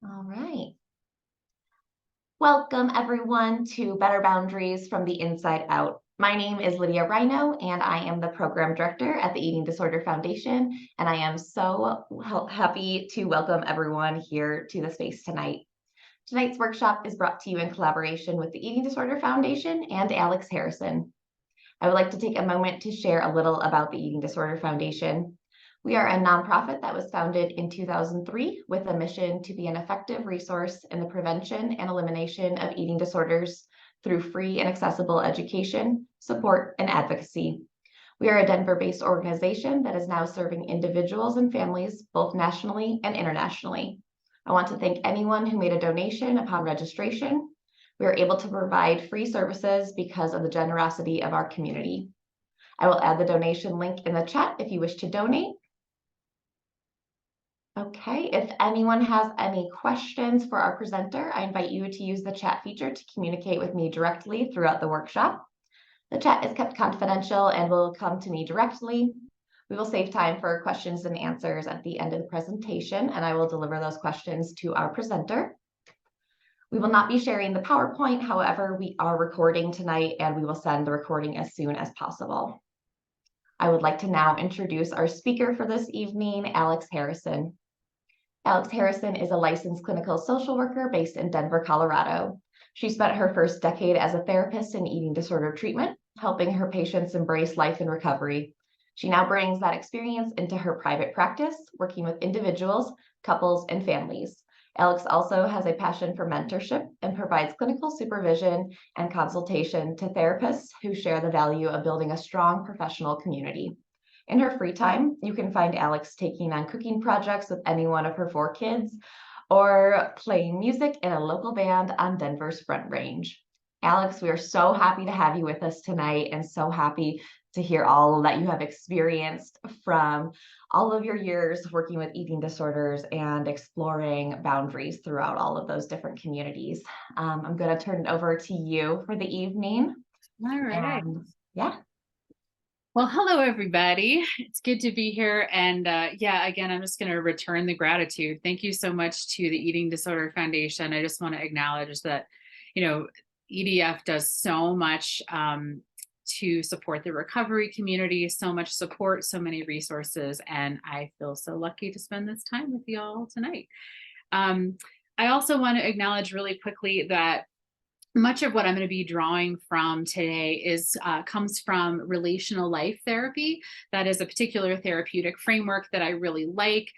All right. Welcome, everyone, to Better Boundaries from the Inside Out. My name is Lydia Rhino, and I am the Program Director at the Eating Disorder Foundation. And I am so happy to welcome everyone here to the space tonight. Tonight's workshop is brought to you in collaboration with the Eating Disorder Foundation and Alex Harrison. I would like to take a moment to share a little about the Eating Disorder Foundation. We are a nonprofit that was founded in 2003 with a mission to be an effective resource in the prevention and elimination of eating disorders through free and accessible education, support, and advocacy. We are a Denver-based organization that is now serving individuals and families both nationally and internationally. I want to thank anyone who made a donation upon registration. We are able to provide free services because of the generosity of our community. I will add the donation link in the chat if you wish to donate. Okay, if anyone has any questions for our presenter, I invite you to use the chat feature to communicate with me directly throughout the workshop. The chat is kept confidential and will come to me directly. We will save time for questions and answers at the end of the presentation, and I will deliver those questions to our presenter. We will not be sharing the PowerPoint, however, we are recording tonight and we will send the recording as soon as possible. I would like to now introduce our speaker for this evening, Alex Harrison. Alex Harrison is a licensed clinical social worker based in Denver, Colorado. She spent her first decade as a therapist in eating disorder treatment, helping her patients embrace life in recovery. She now brings that experience into her private practice, working with individuals, couples, and families. Alex also has a passion for mentorship and provides clinical supervision and consultation to therapists who share the value of building a strong professional community. In her free time, you can find Alex taking on cooking projects with any one of her 4 kids or playing music in a local band on Denver's Front Range. Alex, we are so happy to have you with us tonight and so happy to hear all that you have experienced from all of your years working with eating disorders and exploring boundaries throughout all of those different communities. I'm going to turn it over to you for the evening. All right. And yeah. Well, hello, everybody. It's good to be here. And yeah, again, I'm just going to return the gratitude. Thank you so much to the Eating Disorder Foundation. I just want to acknowledge that, EDF does so much to support the recovery community, so much support, so many resources. And I feel so lucky to spend this time with you all tonight. I also want to acknowledge really quickly that much of what I'm going to be drawing from today comes from relational life therapy. That is a particular therapeutic framework that I really like.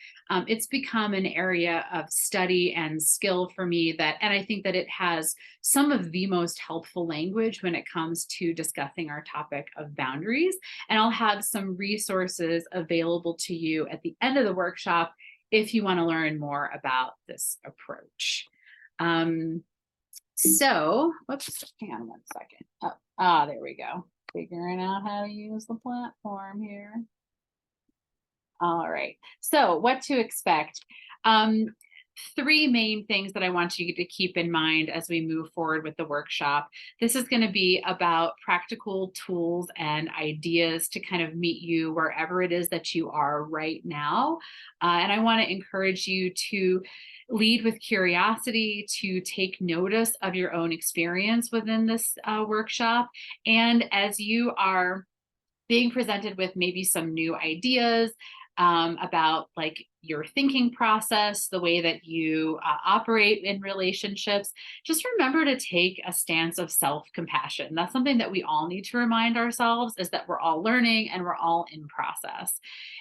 It's become an area of study and skill for me and I think that it has some of the most helpful language when it comes to discussing our topic of boundaries. And I'll have some resources available to you at the end of the workshop if you want to learn more about this approach. So, whoops, hang on one second. There we go. Figuring out how to use the platform here. All right. So, what to expect? 3 main things that I want you to keep in mind as we move forward with the workshop. This is going to be about practical tools and ideas to kind of meet you wherever it is that you are right now. And I want to encourage you to lead with curiosity, to take notice of your own experience within this workshop. And as you are being presented with maybe some new ideas about like your thinking process, the way that you operate in relationships, just remember to take a stance of self-compassion. That's something that we all need to remind ourselves, is that we're all learning and we're all in process.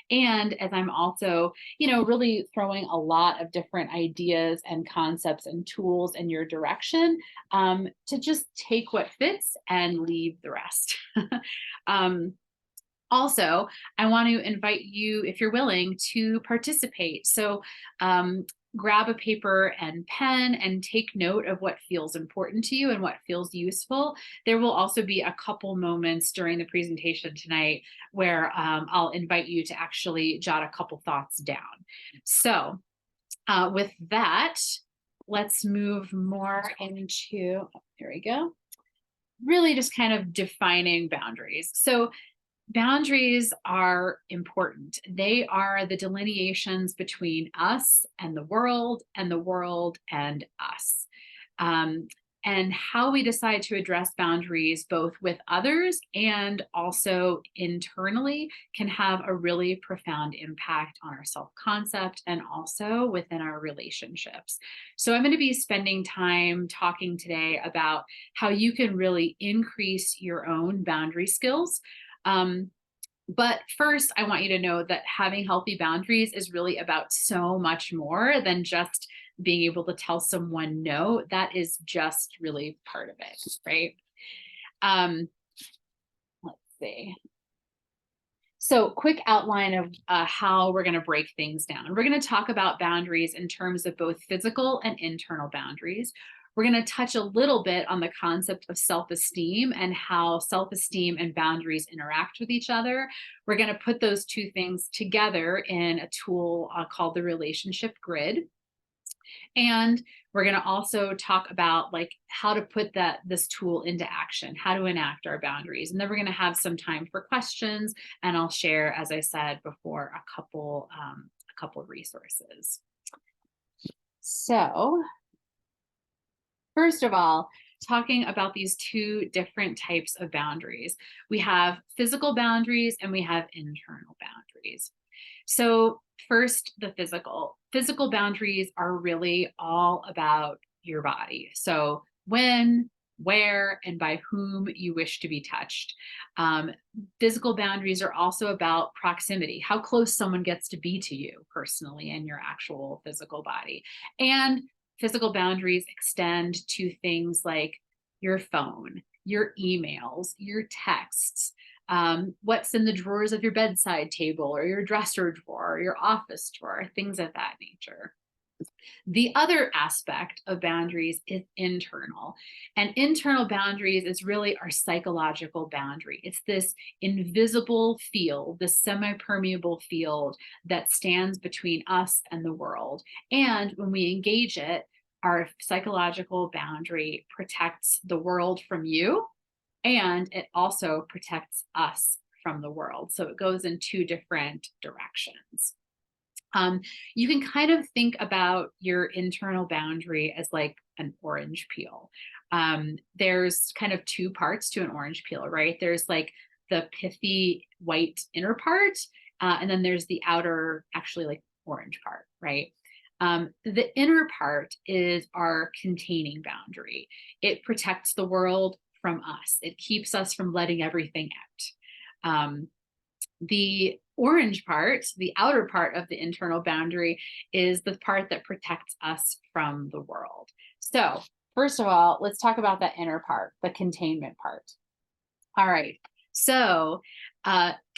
And as I'm also, really throwing a lot of different ideas and concepts and tools in your direction, to just take what fits and leave the rest. Also, I want to invite you, if you're willing, to participate. So grab a paper and pen and take note of what feels important to you and what feels useful. There will also be a couple moments during the presentation tonight where I'll invite you to actually jot a couple thoughts down. So with that, let's move more into, there we go, really just kind of defining boundaries. So boundaries are important. They are the delineations between us and the world and us. Um, and how we decide to address boundaries, both with others and also internally, can have a really profound impact on our self concept and also within our relationships. So, I'm going to be spending time talking today about how you can really increase your own boundary skills. But first, I want you to know that having healthy boundaries is really about so much more than just being able to tell someone no. That is just really part of it, right? Um, let's see. So, quick outline of how we're going to break things down. We're going to talk about boundaries in terms of both physical and internal boundaries. We're going to touch a little bit on the concept of self-esteem and how self-esteem and boundaries interact with each other. We're going to put those two things together in a tool called the relationship grid. And we're going to also talk about like how to put this tool into action, how to enact our boundaries. And then we're going to have some time for questions. And I'll share, as I said before, a couple of resources. So, first of all, talking about these two different types of boundaries. We have physical boundaries and we have internal boundaries. So first, the physical. Physical boundaries are really all about your body. So when, where, and by whom you wish to be touched. Physical boundaries are also about proximity, how close someone gets to be to you personally in your actual physical body. And physical boundaries extend to things like your phone, your emails, your texts, what's in the drawers of your bedside table or your dresser drawer or your office drawer, things of that nature. The other aspect of boundaries is internal. And internal boundaries is really our psychological boundary. It's this invisible field, this semi-permeable field that stands between us and the world. And when we engage it, our psychological boundary protects the world from you, and it also protects us from the world. So it goes in two different directions. You can kind of think about your internal boundary as like an orange peel. There's kind of two parts to an orange peel, right? There's like the pithy white inner part, and then there's the outer, actually like orange part, right? The inner part is our containing boundary. It protects the world from us. It keeps us from letting everything out. The orange part, the outer part of the internal boundary, is the part that protects us from the world. So first of all, let's talk about that inner part, the containment part. All right. So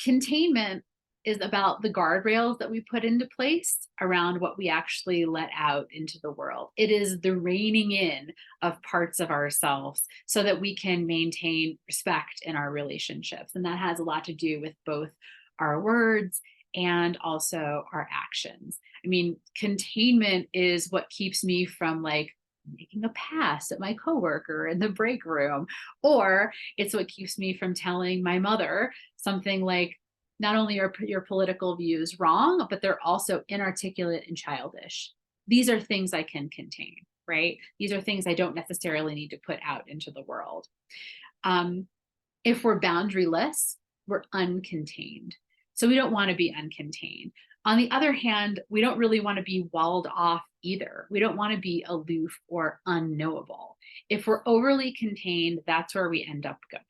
containment is about the guardrails that we put into place around what we actually let out into the world. It is the reining in of parts of ourselves so that we can maintain respect in our relationships. And that has a lot to do with both our words and also our actions. I mean, containment is what keeps me from like making a pass at my coworker in the break room, or it's what keeps me from telling my mother something like, not only are your political views wrong, but they're also inarticulate and childish. These are things I can contain, right? These are things I don't necessarily need to put out into the world. If we're boundaryless, we're uncontained. So we don't want to be uncontained. On the other hand, we don't really want to be walled off either. We don't want to be aloof or unknowable. If we're overly contained, that's where we end up going.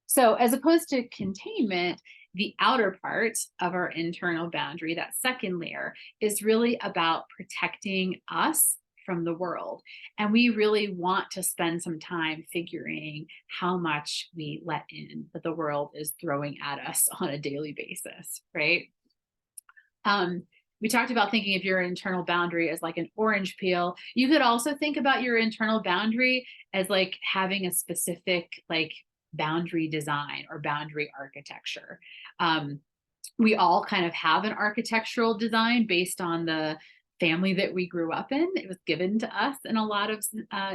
So as opposed to containment, the outer part of our internal boundary, that second layer, is really about protecting us from the world. And we really want to spend some time figuring how much we let in that the world is throwing at us on a daily basis, right? We talked about thinking of your internal boundary as like an orange peel. You could also think about your internal boundary as like having a specific like boundary design or boundary architecture. We all kind of have an architectural design based on the family that we grew up in. It was given to us in a lot of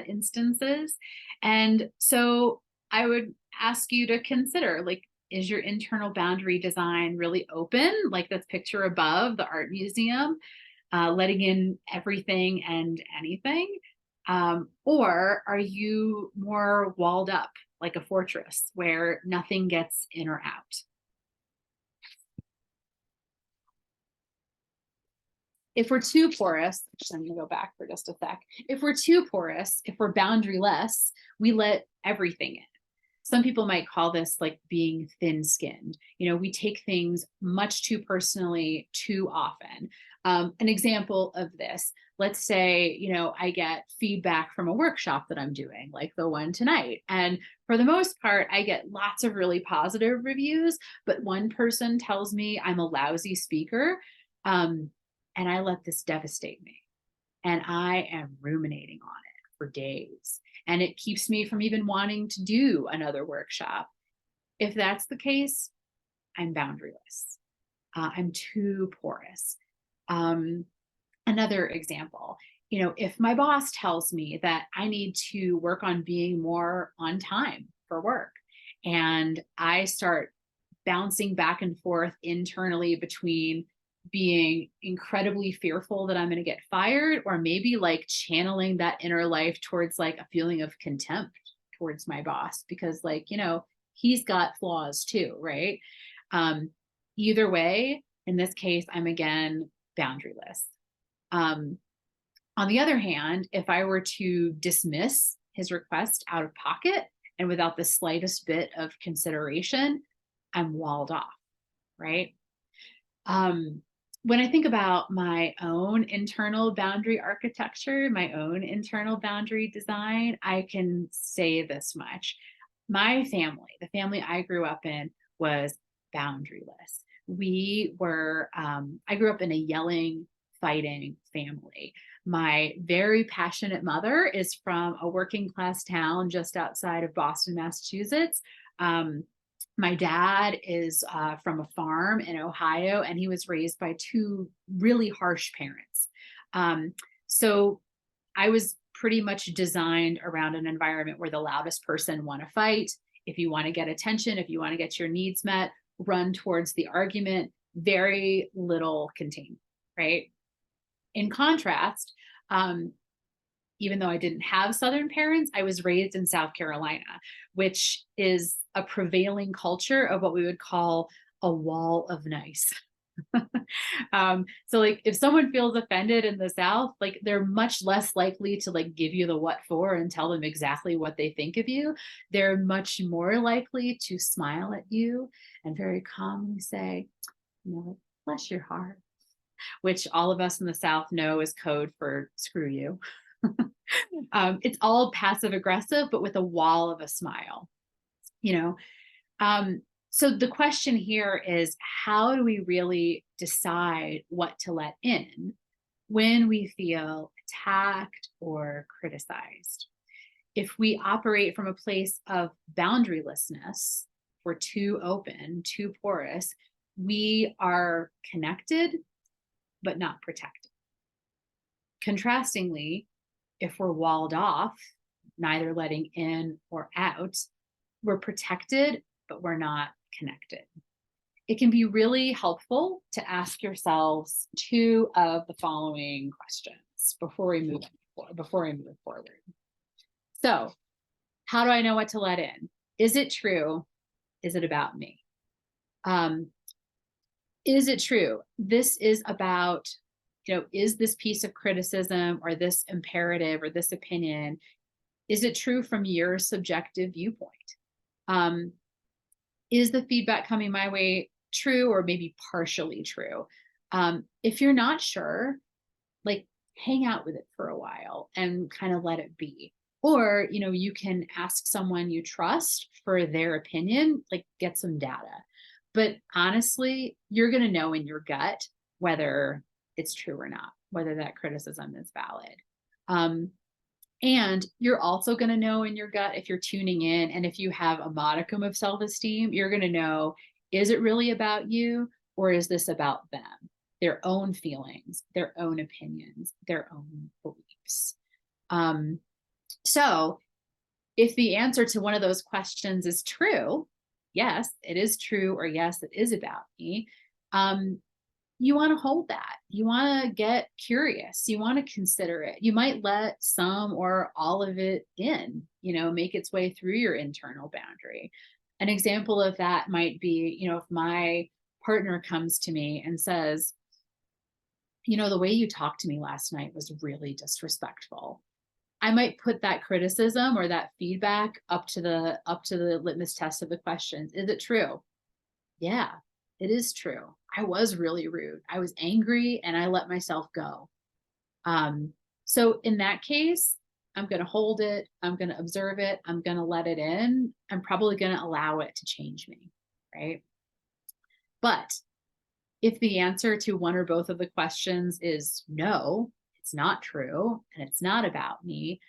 instances. And so I would ask you to consider, like, is your internal boundary design really open, like this picture above the art museum, letting in everything and anything? Or are you more walled up, like a fortress where nothing gets in or out? If we're too porous, I'm going to go back for just a sec. If we're too porous, if we're boundaryless, we let everything in. Some people might call this like being thin-skinned. You know, we take things much too personally too often. An example of this, let's say, you know, I get feedback from a workshop that I'm doing, like the one tonight. And for the most part, I get lots of really positive reviews, but one person tells me I'm a lousy speaker. And I let this devastate me. And I am ruminating on it for days. And it keeps me from even wanting to do another workshop. If that's the case, I'm boundaryless. I'm too porous. Another example, you know, if my boss tells me that I need to work on being more on time for work, and I start bouncing back and forth internally between being incredibly fearful that I'm going to get fired, or maybe like channeling that inner life towards like a feeling of contempt towards my boss, because like, you know, he's got flaws too, right? Either way, in this case, I'm again boundaryless. On the other hand, if I were to dismiss his request out of pocket and without the slightest bit of consideration, I'm walled off, right? When I think about my own internal boundary architecture, my own internal boundary design, I can say this much. My family, the family I grew up in, was boundaryless. I grew up in a yelling, fighting family. My very passionate mother is from a working class town just outside of Boston, Massachusetts. My dad is from a farm in Ohio, and he was raised by two really harsh parents. So I was pretty much designed around an environment where the loudest person want to fight. If you want to get attention, if you want to get your needs met, run towards the argument, very little contained, right? In contrast, even though I didn't have Southern parents, I was raised in South Carolina, which is a prevailing culture of what we would call a wall of nice. So like if someone feels offended in the South, like they're much less likely to like give you the what for and tell them exactly what they think of you. They're much more likely to smile at you and very calmly say, you know, bless your heart, which all of us in the South know is code for screw you. It's all passive aggressive, but with a wall of a smile, you know? So the question here is, how do we really decide what to let in when we feel attacked or criticized? If we operate from a place of boundarylessness, we're too open, too porous, we are connected, but not protected. Contrastingly, if we're walled off, neither letting in or out, we're protected, but we're not connected. It can be really helpful to ask yourselves two of the following questions before we move forward. So, how do I know what to let in? Is it true? Is it about me? Is it true? This is about, you know, is this piece of criticism or this imperative or this opinion, is it true from your subjective viewpoint? Is the feedback coming my way true or maybe partially true? If you're not sure, like hang out with it for a while and kind of let it be. Or, you know, you can ask someone you trust for their opinion, like get some data. But honestly, you're going to know in your gut whether it's true or not, whether that criticism is valid. And you're also going to know in your gut if you're tuning in, and if you have a modicum of self-esteem, you're going to know, is it really about you or is this about them? their own feelings, their own opinions, their own beliefs. So if the answer to one of those questions is true, yes, it is true, or yes, it is about me, you want to hold that. You want to get curious. You want to consider it. You might let some or all of it in, make its way through your internal boundary. An example of that might be, if my partner comes to me and says, the way you talked to me last night was really disrespectful. I might put that criticism or that feedback up to the litmus test of the questions. Is it true? Yeah, it is true. I was really rude. I was angry and I let myself go. So in that case, I'm going to hold it. I'm going to observe it. I'm going to let it in. I'm probably going to allow it to change me, right? But if the answer to one or both of the questions is no, it's not true, and it's not about me,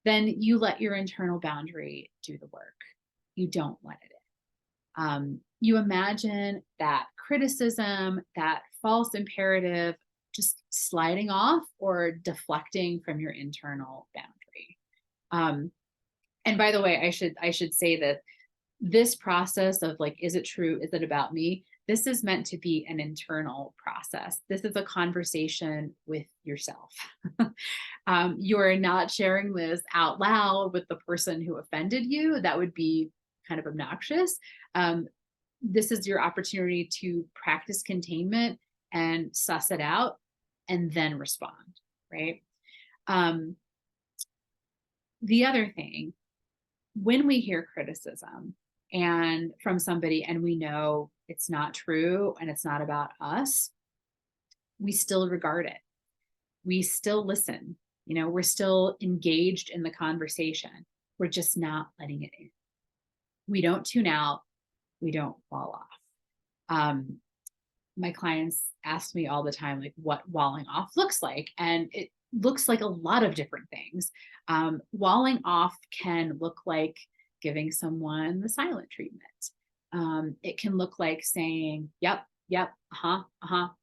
then you let your internal boundary do the work. You don't let it in. You imagine that criticism, that false imperative, just sliding off or deflecting from your internal boundary. And by the way, I should say that this process of like, is it true? Is it about me? This is meant to be an internal process. This is a conversation with yourself. You are not sharing this out loud with the person who offended you. That would be kind of obnoxious. This is your opportunity to practice containment and suss it out and then respond, right? The other thing, when we hear criticism and from somebody and we know it's not true and it's not about us, we still regard it. We still listen. We're still engaged in the conversation. We're just not letting it in. We don't tune out. We don't fall off. My clients ask me all the time, like, what walling off looks like. And it looks like a lot of different things. Walling off can look like giving someone the silent treatment. It can look like saying, yep,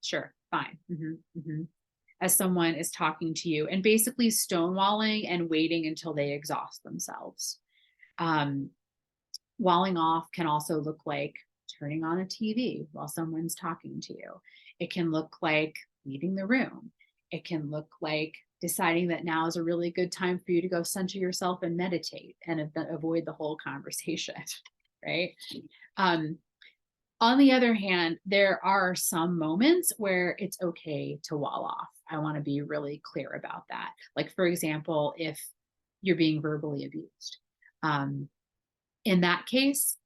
sure, fine. As someone is talking to you, and basically stonewalling and waiting until they exhaust themselves. Walling off can also look like turning on a TV while someone's talking to you. It can look like leaving the room. It can look like deciding that now is a really good time for you to go center yourself and meditate and avoid the whole conversation, right? On the other hand, there are some moments where it's okay to wall off. I want to be really clear about that. Like, for example, if you're being verbally abused, in that case,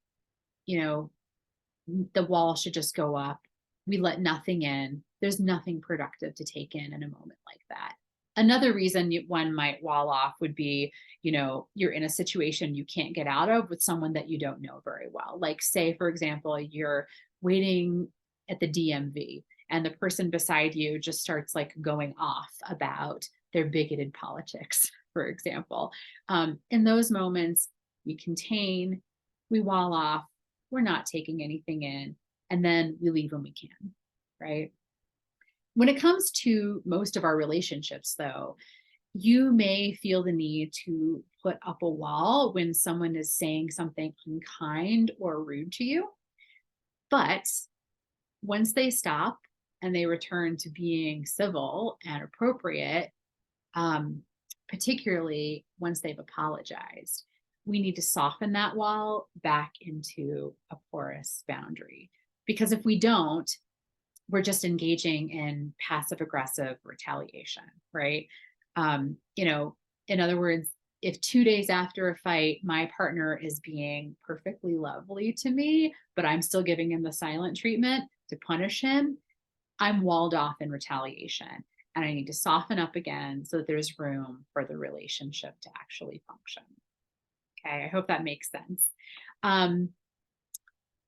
the wall should just go up. We let nothing in. There's nothing productive to take in a moment like that. Another reason one might wall off would be, you're in a situation you can't get out of with someone that you don't know very well. Like, say, for example, you're waiting at the DMV and the person beside you just starts like going off about their bigoted politics, for example. In those moments, we contain, we wall off, we're not taking anything in, and then we leave when we can, right? When it comes to most of our relationships, though, you may feel the need to put up a wall when someone is saying something unkind or rude to you. But once they stop and they return to being civil and appropriate, particularly once they've apologized, we need to soften that wall back into a porous boundary. Because if we don't, we're just engaging in passive aggressive retaliation, right? In other words, if 2 days after a fight, my partner is being perfectly lovely to me, but I'm still giving him the silent treatment to punish him, I'm walled off in retaliation. And I need to soften up again so that there's room for the relationship to actually function. Okay, I hope that makes sense.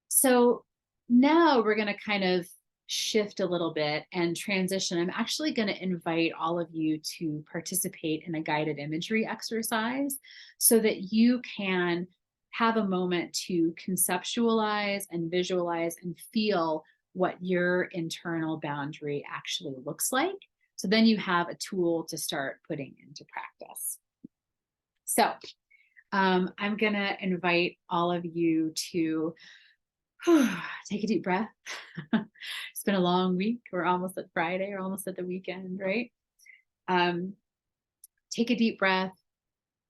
So now we're going to kind of shift a little bit and transition. I'm actually going to invite all of you to participate in a guided imagery exercise so that you can have a moment to conceptualize and visualize and feel what your internal boundary actually looks like. So then you have a tool to start putting into practice. So I'm going to invite all of you to take a deep breath. It's been a long week. We're almost at Friday. We're almost at the weekend, right? Take a deep breath.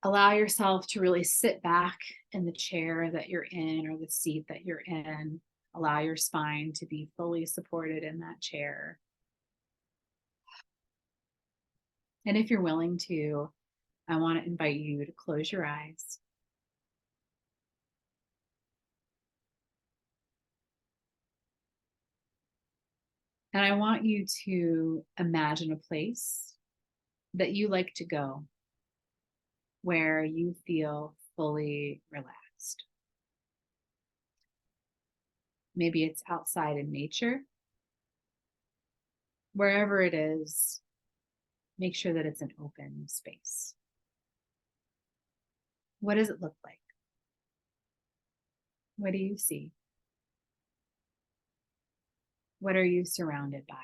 Allow yourself to really sit back in the chair that you're in or the seat that you're in. Allow your spine to be fully supported in that chair. And if you're willing to, I want to invite you to close your eyes. And I want you to imagine a place that you like to go where you feel fully relaxed. Maybe it's outside in nature. Wherever it is, make sure that it's an open space. What does it look like? What do you see? What are you surrounded by?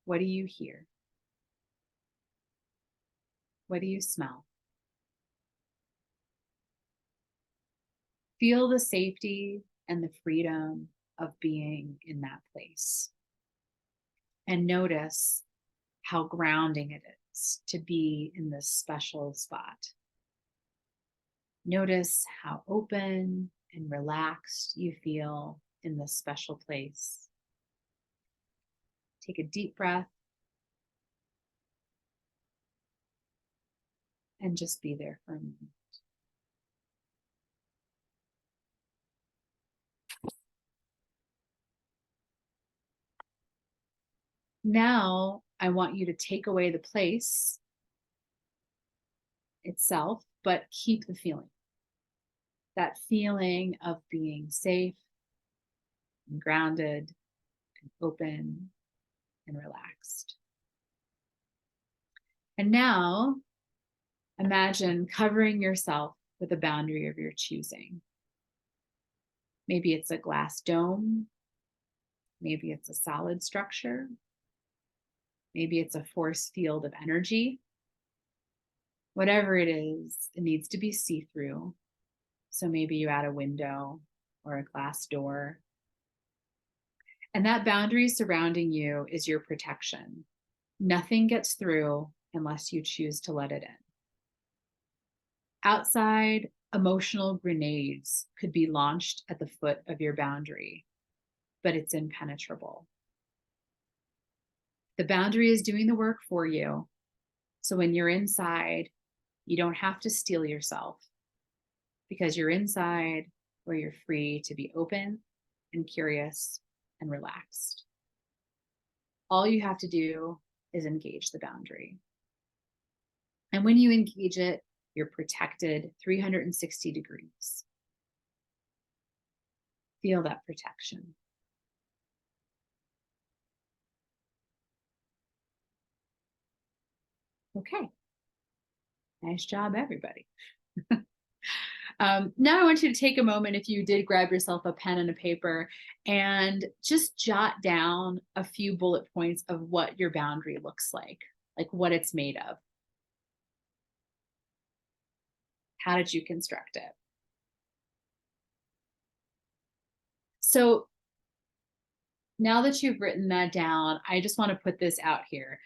What do you hear? What do you smell? Feel the safety and the freedom of being in that place. And notice how grounding it is to be in this special spot. Notice how open and relaxed you feel in this special place. Take a deep breath and just be there for a moment. Now, I want you to take away the place itself, but keep the feeling. That feeling of being safe and grounded and open and relaxed. And now, imagine covering yourself with a boundary of your choosing. Maybe it's a glass dome. Maybe it's a solid structure. Maybe it's a force field of energy. Whatever it is, it needs to be see-through. So maybe you add a window or a glass door. And that boundary surrounding you is your protection. Nothing gets through unless you choose to let it in. Outside, emotional grenades could be launched at the foot of your boundary, but it's impenetrable. The boundary is doing the work for you. So when you're inside, you don't have to steel yourself because you're inside where you're free to be open and curious and relaxed. All you have to do is engage the boundary. And when you engage it, you're protected 360 degrees. Feel that protection. Okay. Nice job, everybody. Now I want you to take a moment, if you did grab yourself a pen and a paper, and just jot down a few bullet points of what your boundary looks like what it's made of. How did you construct it? So now that you've written that down, I just want to put this out here.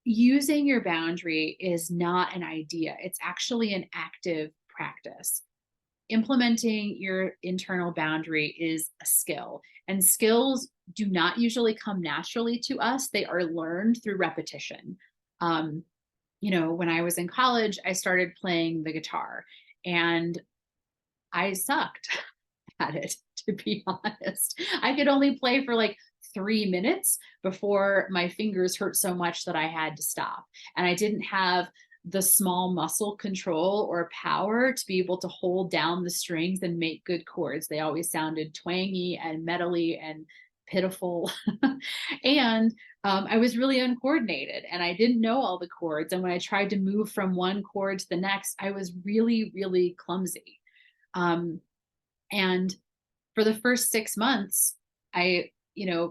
Using your boundary is not an idea. It's actually an active practice. Implementing your internal boundary is a skill, and skills do not usually come naturally to us. They are learned through repetition. When I was in college, I started playing the guitar and I sucked at it, to be honest. I could only play for 3 minutes before my fingers hurt so much that I had to stop. And I didn't have the small muscle control or power to be able to hold down the strings and make good chords. They always sounded twangy and metally and pitiful. And I was really uncoordinated and I didn't know all the chords. And when I tried to move from one chord to the next, I was really, really clumsy. And For the first 6 months, I,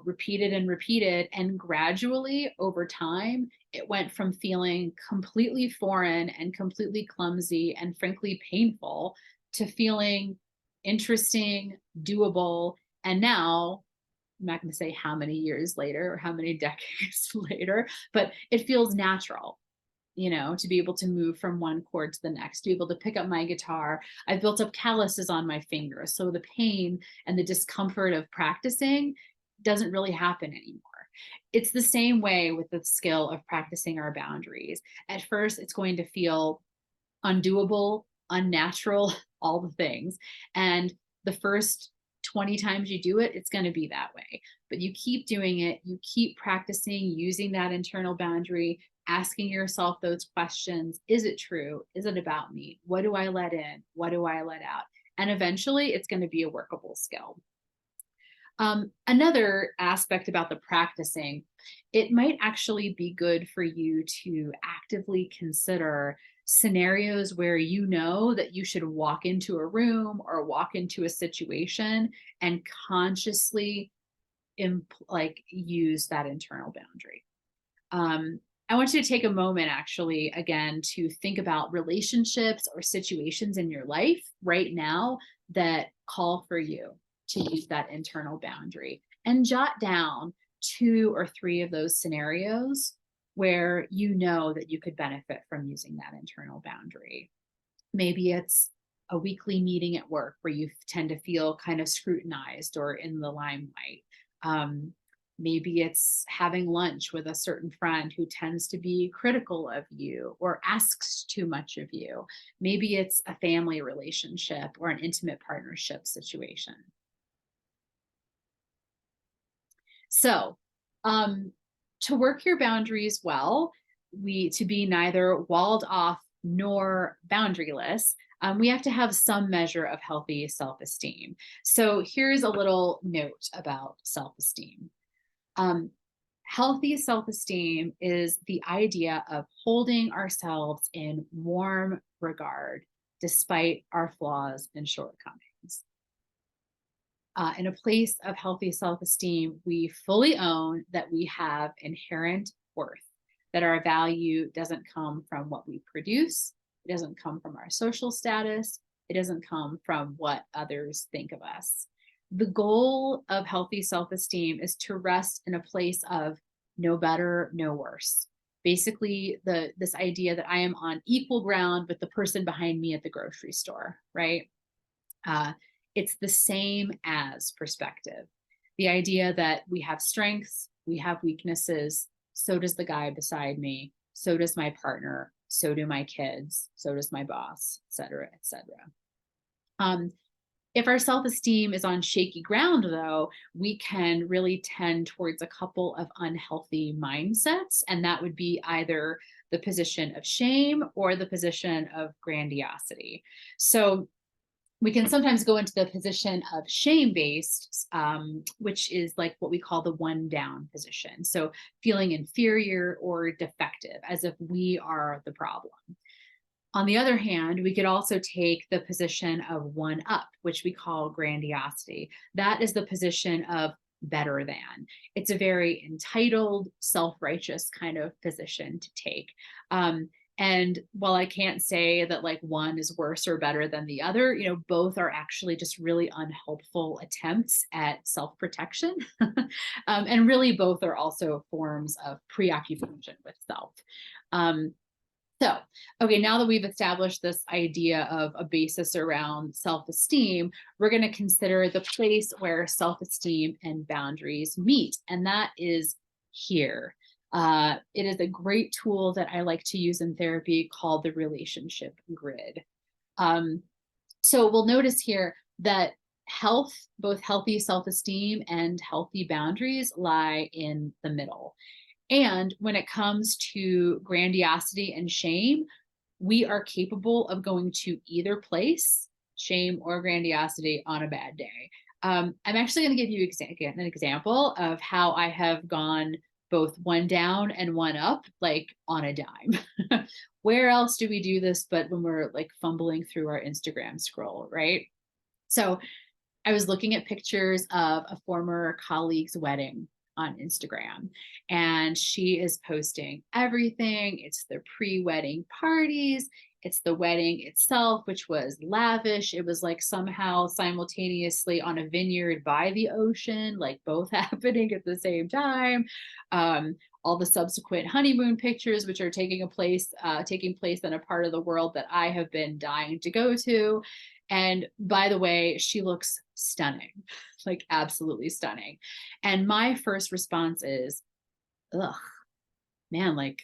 repeated and repeated, and gradually over time, it went from feeling completely foreign and completely clumsy and frankly painful to feeling interesting, doable. And now, I'm not going to say how many years later or how many decades later, but it feels natural, to be able to move from one chord to the next, to be able to pick up my guitar. I've built up calluses on my fingers. So the pain and the discomfort of practicing doesn't really happen anymore. It's the same way with the skill of practicing our boundaries. At first, it's going to feel undoable, unnatural, all the things. And the first 20 times you do it, it's going to be that way. But you keep doing it, you keep practicing using that internal boundary, asking yourself those questions. Is it true? Is it about me? What do I let in? What do I let out? And eventually it's going to be a workable skill. Another aspect about the practicing, it might actually be good for you to actively consider scenarios where you know that you should walk into a room or walk into a situation and consciously use that internal boundary. I want you to take a moment actually again to think about relationships or situations in your life right now that call for you to use that internal boundary, and jot down 2 or 3 of those scenarios where you know that you could benefit from using that internal boundary. Maybe it's a weekly meeting at work where you tend to feel kind of scrutinized or in the limelight. Maybe it's having lunch with a certain friend who tends to be critical of you or asks too much of you. Maybe it's a family relationship or an intimate partnership situation. So, to work your boundaries well, to be neither walled off nor boundaryless, we have to have some measure of healthy self-esteem. So here's a little note about self-esteem. Healthy self-esteem is the idea of holding ourselves in warm regard despite our flaws and shortcomings. In a place of healthy self-esteem, we fully own that we have inherent worth, that our value doesn't come from what we produce, it doesn't come from our social status, it doesn't come from what others think of us. The goal of healthy self-esteem is to rest in a place of no better, no worse. Basically, this idea that I am on equal ground with the person behind me at the grocery store, right? It's the same as perspective. The idea that we have strengths, we have weaknesses, so does the guy beside me, so does my partner, so do my kids, so does my boss, et cetera, et cetera. If our self-esteem is on shaky ground, though, we can really tend towards a couple of unhealthy mindsets, and that would be either the position of shame or the position of grandiosity. So we can sometimes go into the position of shame-based, which is like what we call the one down position. So feeling inferior or defective, as if we are the problem. On the other hand, we could also take the position of one up, which we call grandiosity. That is the position of better than. It's a very entitled, self-righteous kind of position to take. And while I can't say that like one is worse or better than the other, both are actually just really unhelpful attempts at self-protection. And really both are also forms of preoccupation with self. Okay, now that we've established this idea of a basis around self-esteem, we're going to consider the place where self-esteem and boundaries meet, and that is here. It is a great tool that I like to use in therapy called the relationship grid. So we'll notice here that both healthy self-esteem and healthy boundaries lie in the middle. And when it comes to grandiosity and shame, we are capable of going to either place, shame or grandiosity, on a bad day. I'm actually going to give you an example of how I have gone both one down and one up, like on a dime. Where else do we do this but when we're like fumbling through our Instagram scroll, right? So I was looking at pictures of a former colleague's wedding on Instagram, and she is posting everything. It's the pre-wedding parties, it's the wedding itself, which was lavish. It was like somehow simultaneously on a vineyard by the ocean, like both happening at the same time. All the subsequent honeymoon pictures, which are taking place in a part of the world that I have been dying to go to. And by the way, she looks stunning, like absolutely stunning. And my first response is, ugh, man, like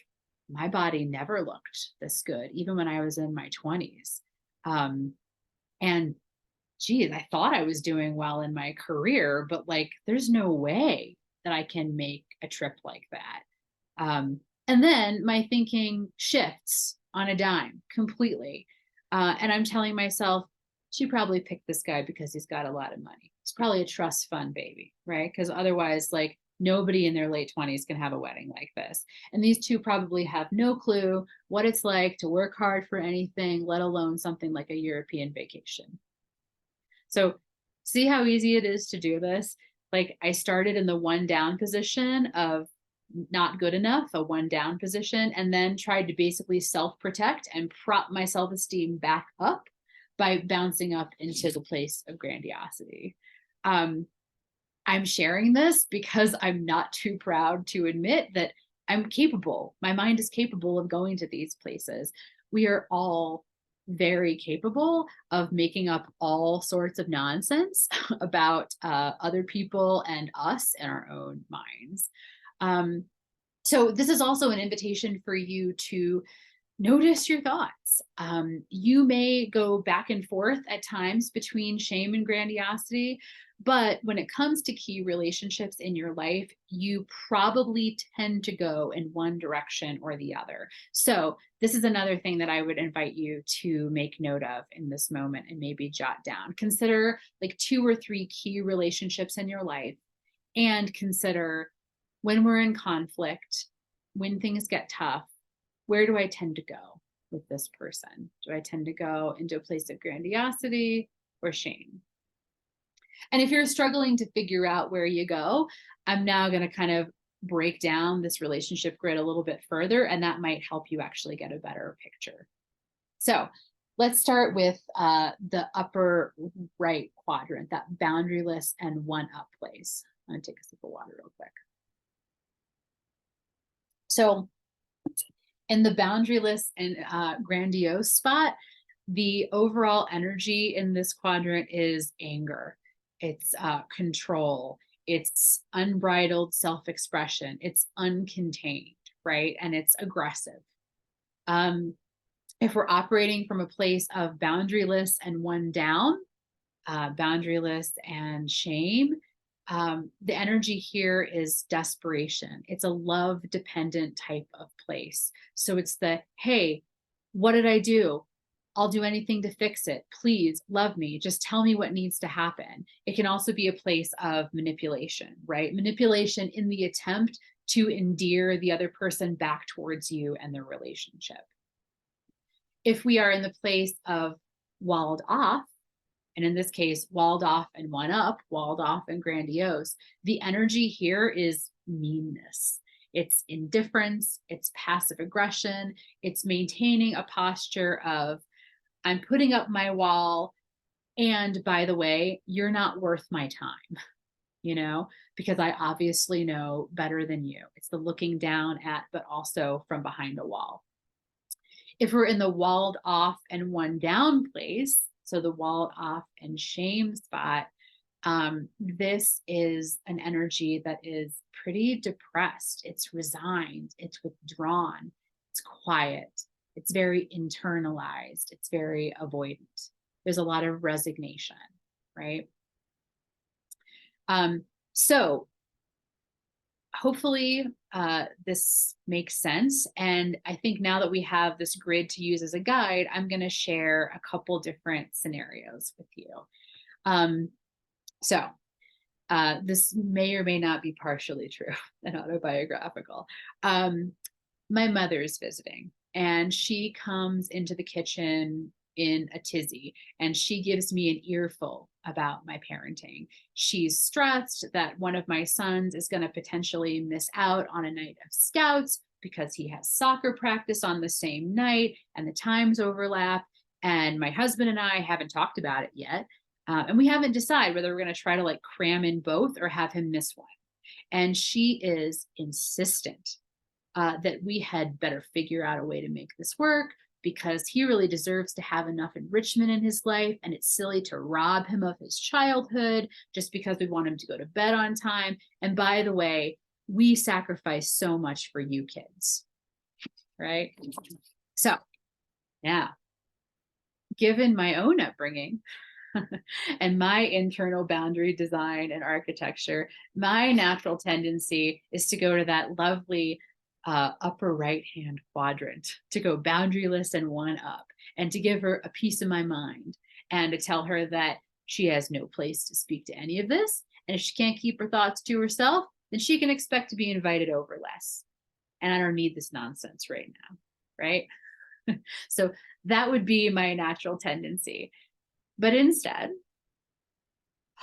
my body never looked this good, even when I was in my 20s. And geez, I thought I was doing well in my career, but like there's no way that I can make a trip like that. And then my thinking shifts on a dime completely. And I'm telling myself, she probably picked this guy because he's got a lot of money. He's probably a trust fund baby, right? Because otherwise, like nobody in their late 20s can have a wedding like this. And these two probably have no clue what it's like to work hard for anything, let alone something like a European vacation. So see how easy it is to do this? Like I started in the one down position of not good enough, a one down position, and then tried to basically self-protect and prop my self-esteem back up by bouncing up into the place of grandiosity. I'm sharing this because I'm not too proud to admit that I'm capable. My mind is capable of going to these places. We are all very capable of making up all sorts of nonsense about other people and us in our own minds. So this is also an invitation for you to notice your thoughts. You may go back and forth at times between shame and grandiosity, but when it comes to key relationships in your life, you probably tend to go in one direction or the other. So this is another thing that I would invite you to make note of in this moment and maybe jot down. Consider like 2 or 3 key relationships in your life and consider when we're in conflict, when things get tough, where do I tend to go with this person? Do I tend to go into a place of grandiosity or shame? And if you're struggling to figure out where you go, I'm now going to kind of break down this relationship grid a little bit further, and that might help you actually get a better picture. So let's start with the upper right quadrant, that boundaryless and one up place. I'm going to take a sip of water real quick. So in the boundaryless and grandiose spot, the overall energy in this quadrant is anger. It's control. It's unbridled self-expression. It's uncontained, right? And it's aggressive. If we're operating from a place of boundaryless and one down, boundaryless and shame, the energy here is desperation. It's a love dependent type of place. So it's the, hey, what did I do? I'll do anything to fix it. Please love me. Just tell me what needs to happen. It can also be a place of manipulation, right? Manipulation in the attempt to endear the other person back towards you and their relationship. If we are in the place of walled off, and in this case, walled off and one up, walled off and grandiose, the energy here is meanness. It's indifference, it's passive aggression, it's maintaining a posture of, I'm putting up my wall, and by the way, you're not worth my time, you know, because I obviously know better than you. It's the looking down at, but also from behind a wall. If we're in the walled off and one down place, so the walled off and shame spot, this is an energy that is pretty depressed. It's resigned, it's withdrawn, it's quiet, it's very internalized, it's very avoidant. There's a lot of resignation, right? So hopefully this makes sense. And I think now that we have this grid to use as a guide, I'm going to share a couple different scenarios with you. This may or may not be partially true and autobiographical. My mother's visiting, and she comes into the kitchen in a tizzy, and she gives me an earful about my parenting. She's stressed that one of my sons is going to potentially miss out on a night of scouts because he has soccer practice on the same night and the times overlap. And my husband and I haven't talked about it yet. And we haven't decided whether we're going to try to like cram in both or have him miss one. And she is insistent that we had better figure out a way to make this work because he really deserves to have enough enrichment in his life. And it's silly to rob him of his childhood just because we want him to go to bed on time. And by the way, we sacrifice so much for you kids, right? So, yeah, given my own upbringing and my internal boundary design and architecture, my natural tendency is to go to that lovely upper right-hand quadrant, to go boundaryless and one up, and to give her a piece of my mind, and to tell her that she has no place to speak to any of this. And if she can't keep her thoughts to herself, then she can expect to be invited over less. And I don't need this nonsense right now, right? So that would be my natural tendency. But instead,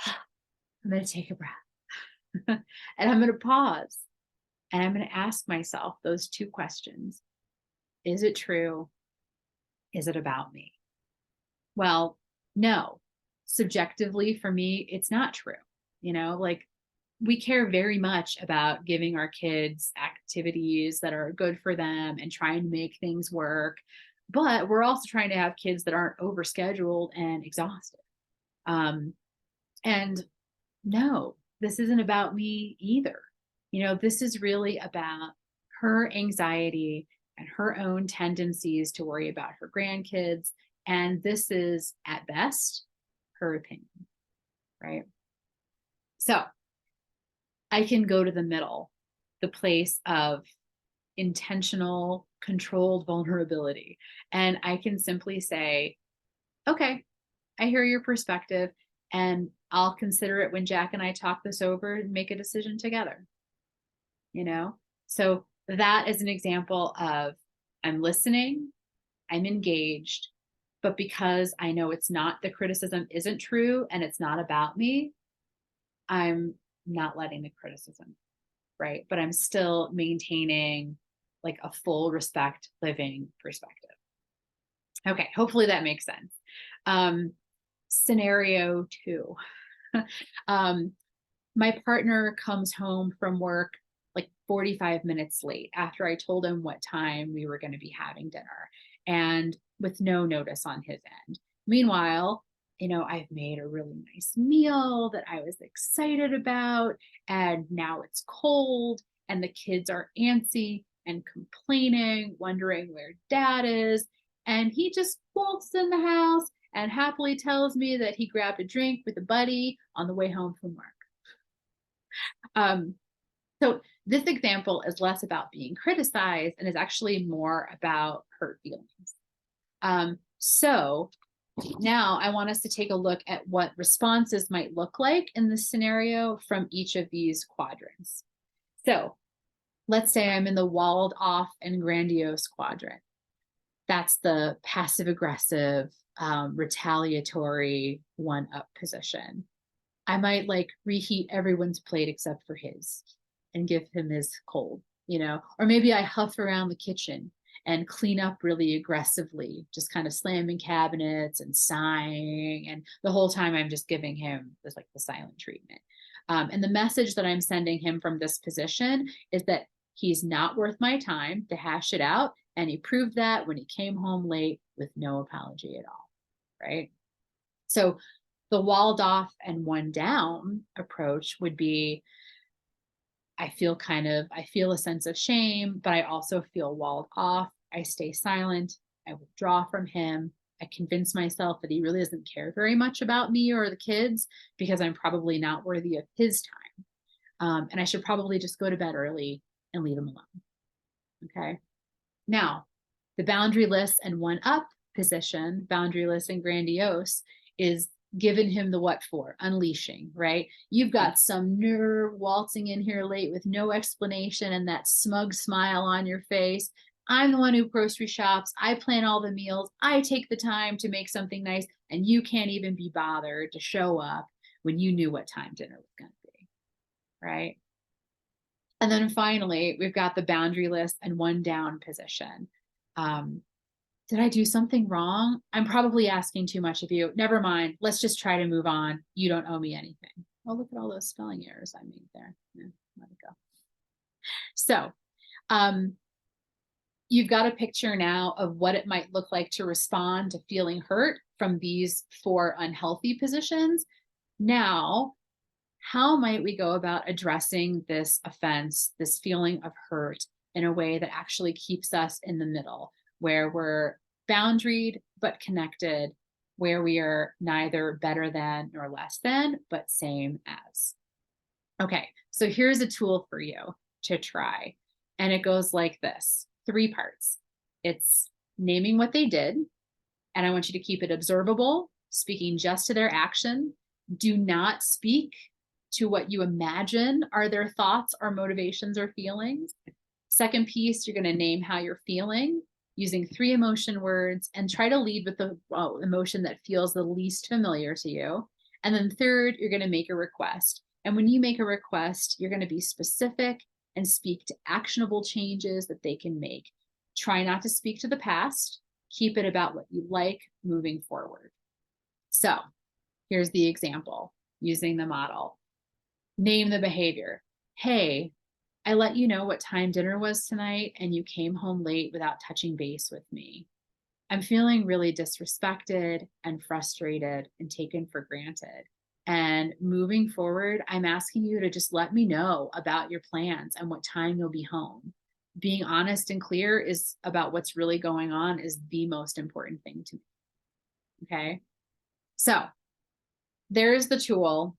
I'm going to take a breath and I'm going to pause and I'm going to ask myself those two questions. Is it true? Is it about me? Well, no. Subjectively, for me, it's not true. Like we care very much about giving our kids activities that are good for them and trying to make things work. But we're also trying to have kids that aren't overscheduled and exhausted. And no, this isn't about me either. This is really about her anxiety and her own tendencies to worry about her grandkids. And this is, at best, her opinion, right? So I can go to the middle, the place of intentional, controlled vulnerability. And I can simply say, okay, I hear your perspective, and I'll consider it when Jack and I talk this over and make a decision together. So that is an example of I'm listening, I'm engaged, but because I know the criticism isn't true and it's not about me, I'm not letting the criticism, right? But I'm still maintaining like a full respect living perspective. Okay, hopefully that makes sense. Scenario 2. My partner comes home from work like 45 minutes late after I told him what time we were going to be having dinner, and with no notice on his end. Meanwhile, I've made a really nice meal that I was excited about, and now it's cold, and the kids are antsy and complaining, wondering where dad is. And he just waltzes in the house and happily tells me that he grabbed a drink with a buddy on the way home from work. So this example is less about being criticized and is actually more about hurt feelings. So now I want us to take a look at what responses might look like in this scenario from each of these quadrants. So let's say I'm in the walled off and grandiose quadrant. That's the passive aggressive, retaliatory one-up position. I might like reheat everyone's plate except for his and give him his cold, or maybe I huff around the kitchen and clean up really aggressively, just kind of slamming cabinets and sighing. And the whole time I'm just giving him this like the silent treatment. And the message that I'm sending him from this position is that he's not worth my time to hash it out. And he proved that when he came home late with no apology at all, right? So the walled off and one down approach would be, I feel a sense of shame, but I also feel walled off. I stay silent. I withdraw from him. I convince myself that he really doesn't care very much about me or the kids because I'm probably not worthy of his time. And I should probably just go to bed early and leave him alone. Okay. Now, the boundaryless and one up position, boundaryless and grandiose, is giving him the what for, unleashing, right? You've got some nerve waltzing in here late with no explanation and that smug smile on your face. I'm the one who grocery shops. I plan all the meals. I take the time to make something nice. And you can't even be bothered to show up when you knew what time dinner was going to be. Right. And then finally, we've got the boundary list and one down position. Did I do something wrong? I'm probably asking too much of you. Never mind. Let's just try to move on. You don't owe me anything. Oh, look at all those spelling errors I made there. Yeah, let it go. So, you've got a picture now of what it might look like to respond to feeling hurt from these 4 unhealthy positions. Now, how might we go about addressing this offense, this feeling of hurt, in a way that actually keeps us in the middle, where we're boundaried but connected, where we are neither better than nor less than, but same as? Okay, so here's a tool for you to try. And it goes like this, 3 parts. It's naming what they did, and I want you to keep it observable, speaking just to their action. Do not speak to what you imagine are their thoughts or motivations or feelings. Second piece, you're going to name how you're feeling using 3 emotion words and try to lead with the emotion that feels the least familiar to you. And then third, you're going to make a request. And when you make a request, you're going to be specific and speak to actionable changes that they can make. Try not to speak to the past. Keep it about what you like moving forward. So here's the example using the model. Name the behavior. Hey, I let you know what time dinner was tonight, and you came home late without touching base with me. I'm feeling really disrespected and frustrated and taken for granted. And moving forward, I'm asking you to just let me know about your plans and what time you'll be home. Being honest and clear is about what's really going on is the most important thing to me. Okay. So there's the tool.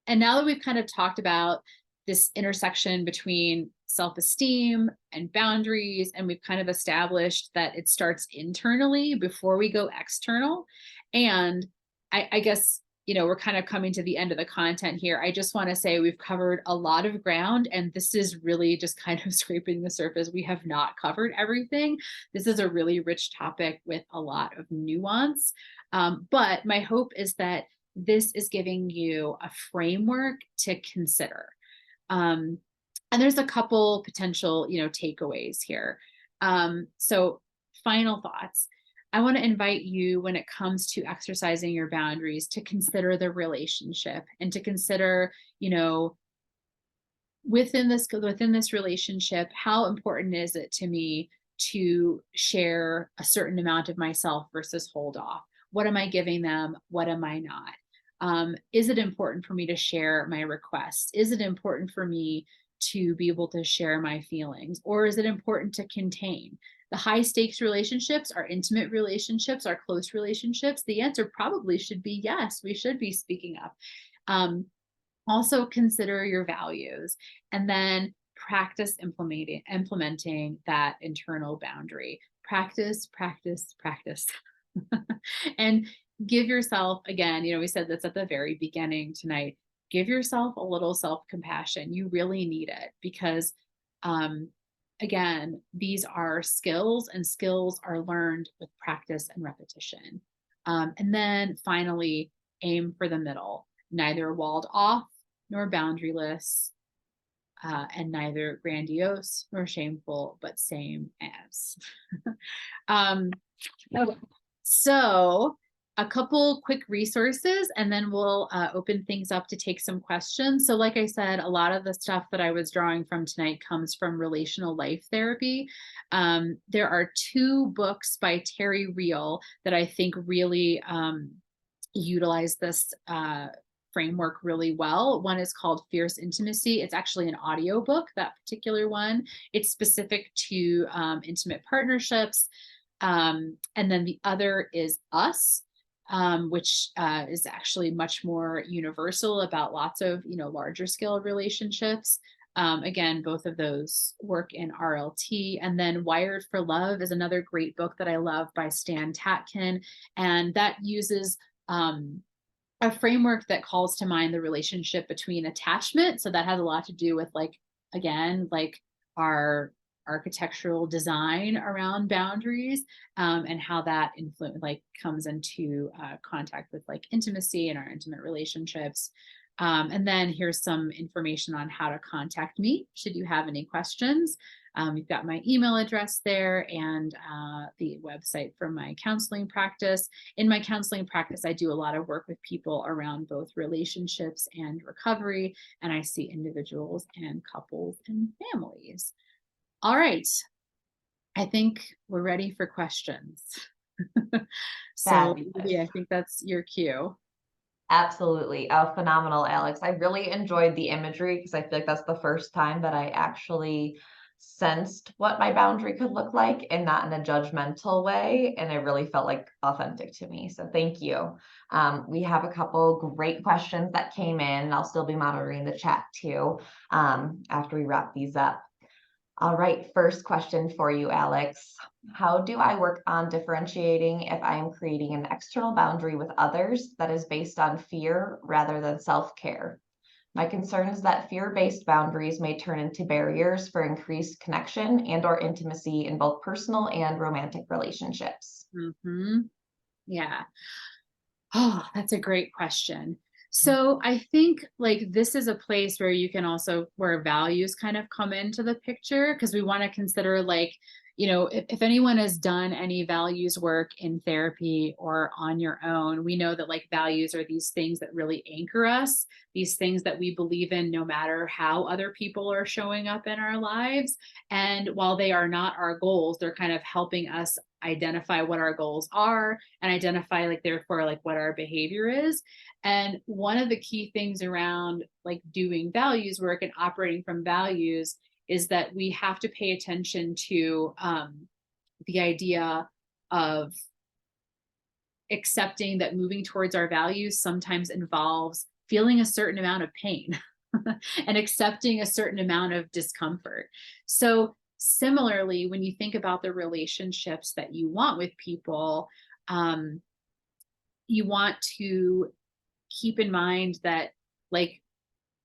And now that we've kind of talked about this intersection between self-esteem and boundaries, and we've kind of established that it starts internally before we go external. And I guess, we're kind of coming to the end of the content here. I just want to say we've covered a lot of ground, and this is really just kind of scraping the surface. We have not covered everything. This is a really rich topic with a lot of nuance. But my hope is that this is giving you a framework to consider. And there's a couple potential, takeaways here. So final thoughts. I want to invite you, when it comes to exercising your boundaries, to consider the relationship and to consider, within this relationship, how important is it to me to share a certain amount of myself versus hold off? What am I giving them? What am I not? Is it important for me to share my requests? Is it important for me to be able to share my feelings? Or is it important to contain? The high stakes relationships, our intimate relationships, our close relationships, the answer probably should be yes, we should be speaking up. Also consider your values, and then practice implementing that internal boundary. Practice, practice, practice. And give yourself, again, we said this at the very beginning tonight, give yourself a little self-compassion. You really need it because, again, these are skills, and skills are learned with practice and repetition. And then finally, aim for the middle, neither walled off nor boundaryless, and neither grandiose nor shameful, but same as. Okay. So a couple quick resources, and then we'll open things up to take some questions. So like I said, a lot of the stuff that I was drawing from tonight comes from Relational Life Therapy. There are 2 books by Terry Real that I think really utilize this framework really well. One is called Fierce Intimacy. It's actually an audio book, that particular one. It's specific to intimate partnerships. And then the other is Us, which is actually much more universal about lots of, larger scale relationships. Again, both of those work in RLT. And then Wired for Love is another great book that I love by Stan Tatkin. And that uses a framework that calls to mind the relationship between attachment. So that has a lot to do with, again, our architectural design around boundaries, and how that influence like comes into contact with like intimacy and our intimate relationships. And then here's some information on how to contact me should you have any questions. You've got my email address there and the website for my counseling practice. In my counseling practice, I do a lot of work with people around both relationships and recovery, and I see individuals and couples and families. All right, I think we're ready for questions. So Fabulous. Lydia, I think that's your cue. Absolutely. Oh, phenomenal, Alex. I really enjoyed the imagery because I feel like that's the first time that I actually sensed what my boundary could look like and not in a judgmental way. And it really felt like authentic to me. So thank you. We have a couple great questions that came in. I'll still be monitoring the chat too after we wrap these up. All right, first question for you, Alex. How do I work on differentiating if I am creating an external boundary with others that is based on fear rather than self-care? My concern is that fear-based boundaries may turn into barriers for increased connection and or intimacy in both personal and romantic relationships. Mm-hmm. Yeah. Oh, that's a great question. So I think like this is a place where you can also where values kind of come into the picture because we want to consider like, if anyone has done any values work in therapy or on your own, we know that like values are these things that really anchor us, these things that we believe in no matter how other people are showing up in our lives. And while they are not our goals, they're kind of helping us identify what our goals are and identify like therefore like what our behavior is. And one of the key things around like doing values work and operating from values is that we have to pay attention to the idea of accepting that moving towards our values sometimes involves feeling a certain amount of pain and accepting a certain amount of discomfort. So similarly, when you think about the relationships that you want with people, you want to keep in mind that like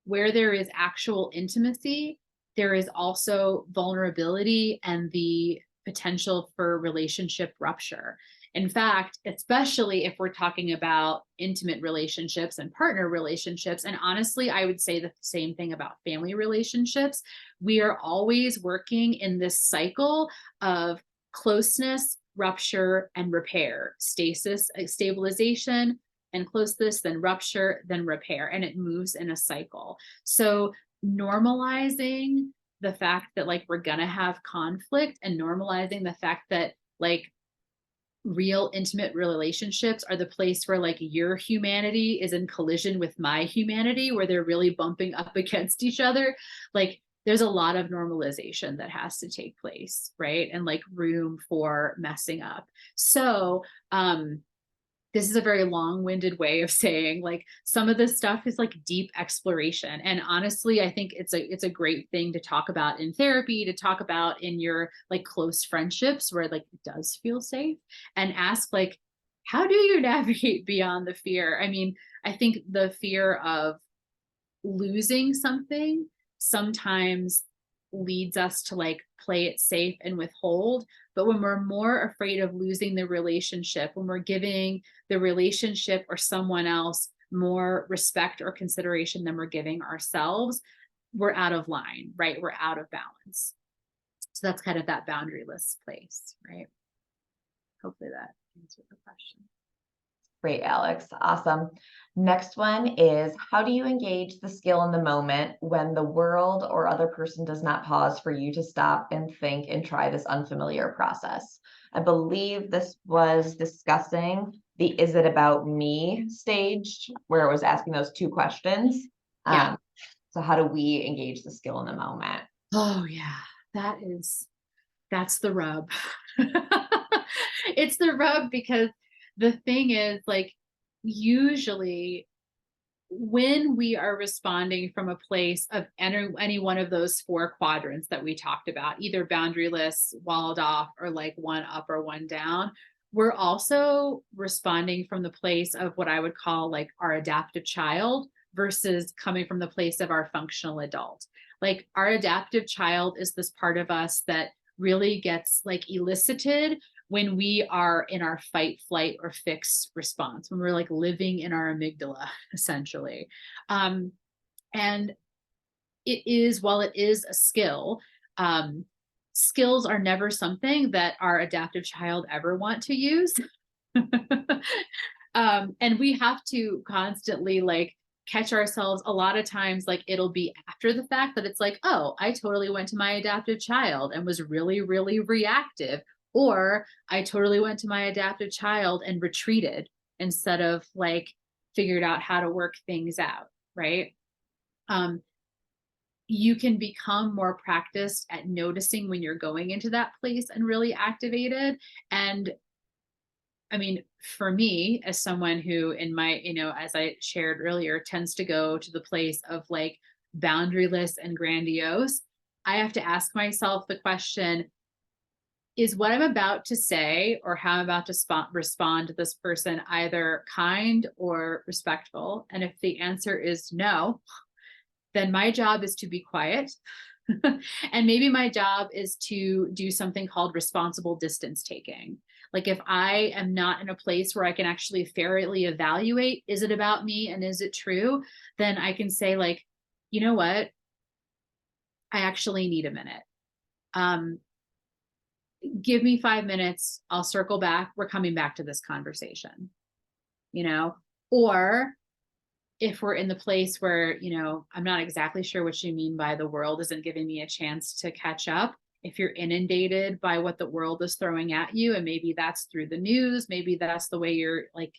where there is actual intimacy, there is also vulnerability and the potential for relationship rupture. In fact, especially if we're talking about intimate relationships and partner relationships, and honestly, I would say the same thing about family relationships. We are always working in this cycle of closeness, rupture, and repair, stasis, stabilization, and closeness, then rupture, then repair, and it moves in a cycle. So normalizing the fact that like we're gonna have conflict and normalizing the fact that like real intimate relationships are the place where like your humanity is in collision with my humanity, where they're really bumping up against each other. Like there's a lot of normalization that has to take place, right? And like room for messing up. So this is a very long-winded way of saying like some of this stuff is like deep exploration, and honestly I think it's a great thing to talk about in therapy, to talk about in your like close friendships where like it does feel safe, and ask like how do you navigate beyond the fear. I mean, I think the fear of losing something sometimes leads us to like play it safe and withhold. But when we're more afraid of losing the relationship, when we're giving the relationship or someone else more respect or consideration than we're giving ourselves, we're out of line, right? We're out of balance. So that's kind of that boundaryless place, right? Hopefully that answered the question. Great, Alex. Awesome. Next one is, how do you engage the skill in the moment when the world or other person does not pause for you to stop and think and try this unfamiliar process? I believe this was discussing the "is it about me" stage where it was asking those two questions. Yeah. So how do we engage the skill in the moment? Oh yeah, that's the rub. It's the rub because the thing is like usually when we are responding from a place of any one of those four quadrants that we talked about, either boundaryless, walled off, or like one up or one down, we're also responding from the place of what I would call like our adaptive child, versus coming from the place of our functional adult. Like our adaptive child is this part of us that really gets like elicited when we are in our fight, flight, or fix response, when we're like living in our amygdala, essentially. And it is, while it is a skill, skills are never something that our adaptive child ever want to use. And we have to constantly like catch ourselves. A lot of times, like it'll be after the fact that it's like, oh, I totally went to my adaptive child and was really, really reactive. Or I totally went to my adaptive child and retreated instead of like figured out how to work things out, right? You can become more practiced at noticing when you're going into that place and really activated. And I mean, for me, as someone who in my, as I shared earlier, tends to go to the place of like boundaryless and grandiose, I have to ask myself the question, is what I'm about to say or how I'm about to respond to this person either kind or respectful? And if the answer is no, then my job is to be quiet. And maybe my job is to do something called responsible distance taking. Like if I am not in a place where I can actually fairly evaluate, is it about me and is it true? Then I can say like, you know what? I actually need a minute. Give me 5 minutes. I'll circle back. We're coming back to this conversation, or if we're in the place where, I'm not exactly sure what you mean by the world isn't giving me a chance to catch up. If you're inundated by what the world is throwing at you, and maybe that's through the news, maybe that's the way you're like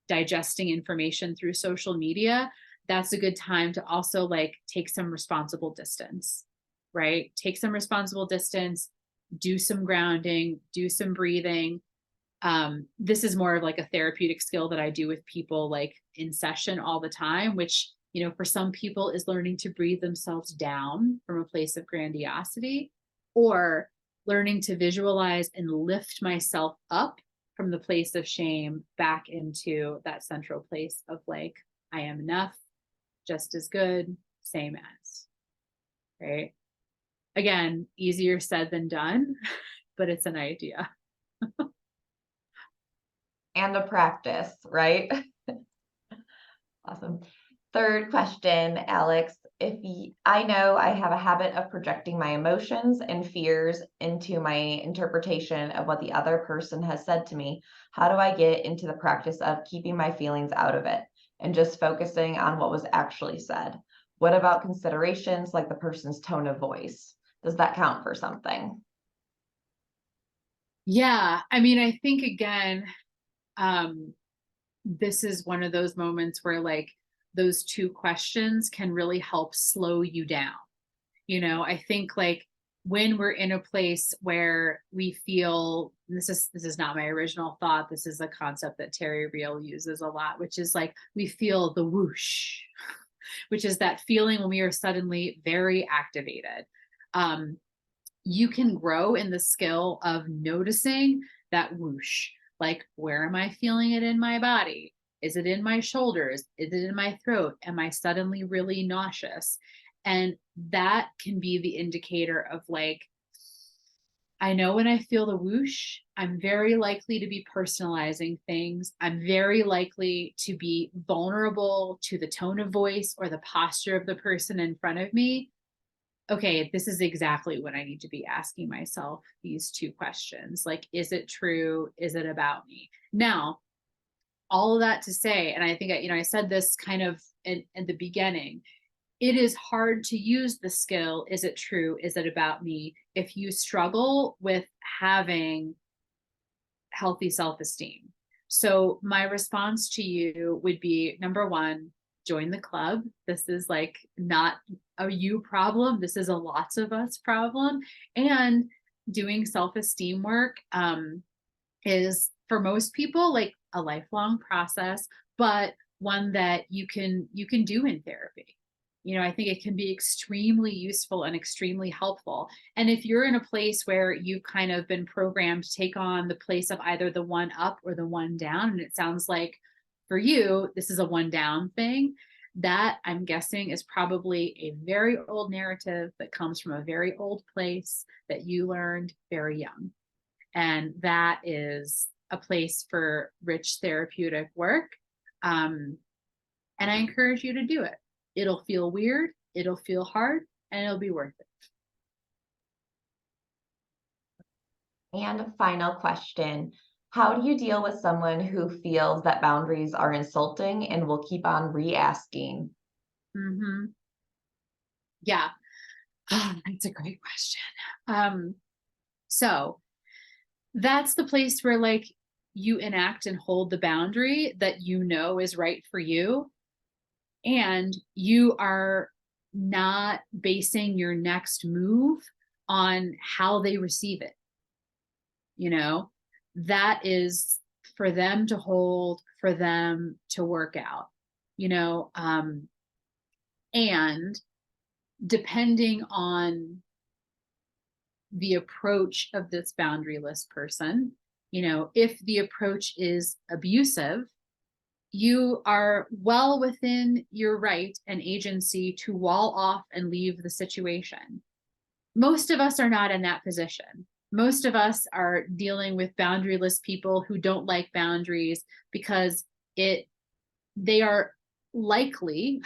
digesting information through social media, that's a good time to also like take some responsible distance, right? Take some responsible distance, do some grounding, do some breathing. This is more of like a therapeutic skill that I do with people like in session all the time, which, for some people is learning to breathe themselves down from a place of grandiosity, or learning to visualize and lift myself up from the place of shame back into that central place of like, I am enough, just as good, same as, right? Again, easier said than done, but it's an idea. And a practice, right? Awesome. Third question, Alex. I know I have a habit of projecting my emotions and fears into my interpretation of what the other person has said to me, how do I get into the practice of keeping my feelings out of it and just focusing on what was actually said? What about considerations like the person's tone of voice? Does that count for something? Yeah. I mean, I think again, this is one of those moments where like those two questions can really help slow you down. I think like when we're in a place where we feel, this is not my original thought, this is a concept that Terry Real uses a lot, which is like we feel the whoosh, which is that feeling when we are suddenly very activated. You can grow in the skill of noticing that whoosh. Like, where am I feeling it in my body? Is it in my shoulders? Is it in my throat? Am I suddenly really nauseous? And that can be the indicator of like, I know when I feel the whoosh, I'm very likely to be personalizing things. I'm very likely to be vulnerable to the tone of voice or the posture of the person in front of me. Okay, this is exactly what I need to be asking myself these two questions. Like, is it true? Is it about me? Now, all of that to say, and I think, I said this kind of in the beginning, it is hard to use the skill, is it true? Is it about me? If you struggle with having healthy self-esteem. So my response to you would be, number one, join the club. This is like not a you problem. This is a lots of us problem. And doing self-esteem work is for most people like a lifelong process, but one that you can do in therapy. I think it can be extremely useful and extremely helpful. And if you're in a place where you've kind of been programmed to take on the place of either the one up or the one down, and it sounds like for you, this is a one down thing, That, I'm guessing, is probably a very old narrative that comes from a very old place that you learned very young. And that is a place for rich therapeutic work. And I encourage you to do it. It'll feel weird, it'll feel hard, and it'll be worth it. And final question. How do you deal with someone who feels that boundaries are insulting and will keep on re-asking? Mm-hmm. Yeah, that's a great question. So that's the place where like you enact and hold the boundary that you know is right for you, and you are not basing your next move on how they receive it. You know, that is for them to hold, for them to work out, you know, and depending on the approach of this boundaryless person, you know, if the approach is abusive, you are well within your right and agency to wall off and leave the situation. Most of us are not in that position. Most of us are dealing with boundaryless people who don't like boundaries because they are likely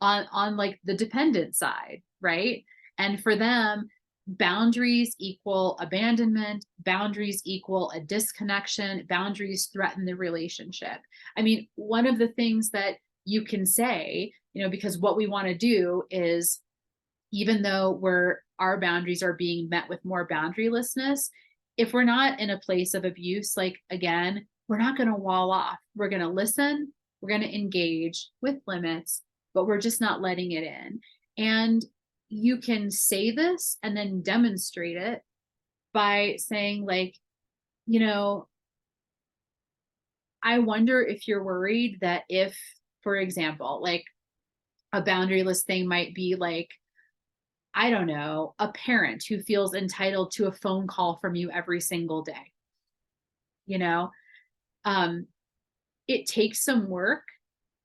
on like the dependent side, right? And for them, boundaries equal abandonment, boundaries equal a disconnection, boundaries threaten the relationship. I mean, one of the things that you can say, you know, because what we want to do is, even though our boundaries are being met with more boundarylessness, if we're not in a place of abuse, like again, we're not going to wall off. We're going to listen, we're going to engage with limits, but we're just not letting it in. And you can say this and then demonstrate it by saying, like, you know, I wonder if you're worried that if, for example, like a boundaryless thing might be like, I don't know, a parent who feels entitled to a phone call from you every single day. You know, it takes some work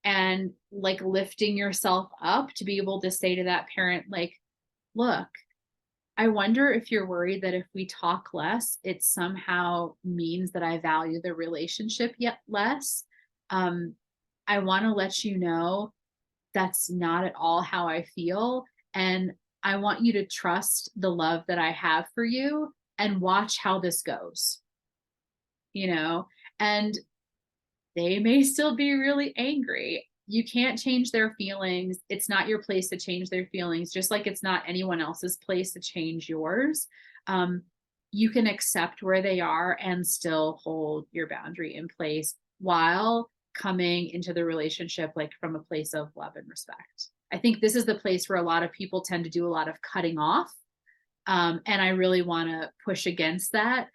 and like lifting yourself up to be able to say to that parent, like, look, I wonder if you're worried that if we talk less, it somehow means that I value the relationship yet less. I want to let you know that's not at all how I feel. And I want you to trust the love that I have for you and watch how this goes, you know, and they may still be really angry. You can't change their feelings. It's not your place to change their feelings, just like it's not anyone else's place to change yours. You can accept where they are and still hold your boundary in place while coming into the relationship like from a place of love and respect. I think this is the place where a lot of people tend to do a lot of cutting off. And I really want to push against that.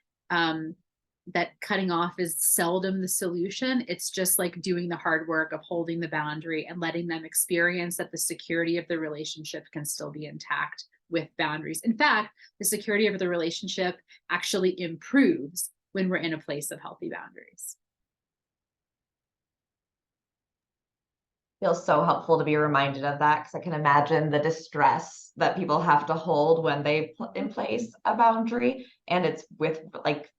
That cutting off is seldom the solution. It's just like doing the hard work of holding the boundary and letting them experience that the security of the relationship can still be intact with boundaries. In fact, the security of the relationship actually improves when we're in a place of healthy boundaries. Feels so helpful to be reminded of that, because I can imagine the distress that people have to hold when they put in place a boundary, and it's with like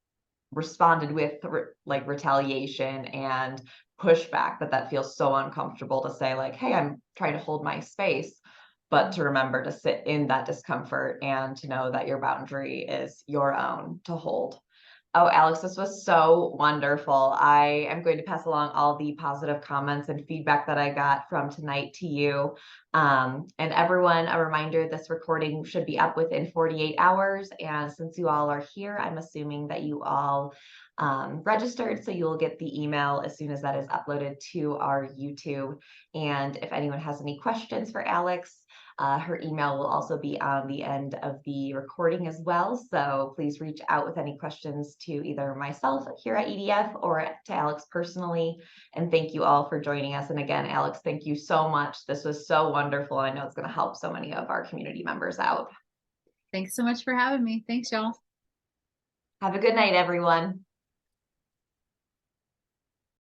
responded with like retaliation and pushback, that feels so uncomfortable to say like, hey, I'm trying to hold my space, but to remember to sit in that discomfort and to know that your boundary is your own to hold. Oh, Alex, this was so wonderful. I am going to pass along all the positive comments and feedback that I got from tonight to you. And everyone, a reminder, this recording should be up within 48 hours. And since you all are here, I'm assuming that you all registered, so you'll get the email as soon as that is uploaded to our YouTube. And if anyone has any questions for Alex, her email will also be on the end of the recording as well. So please reach out with any questions to either myself here at EDF or to Alex personally. And thank you all for joining us. And again, Alex, thank you so much. This was so wonderful. I know it's going to help so many of our community members out. Thanks so much for having me. Thanks, y'all. Have a good night, everyone.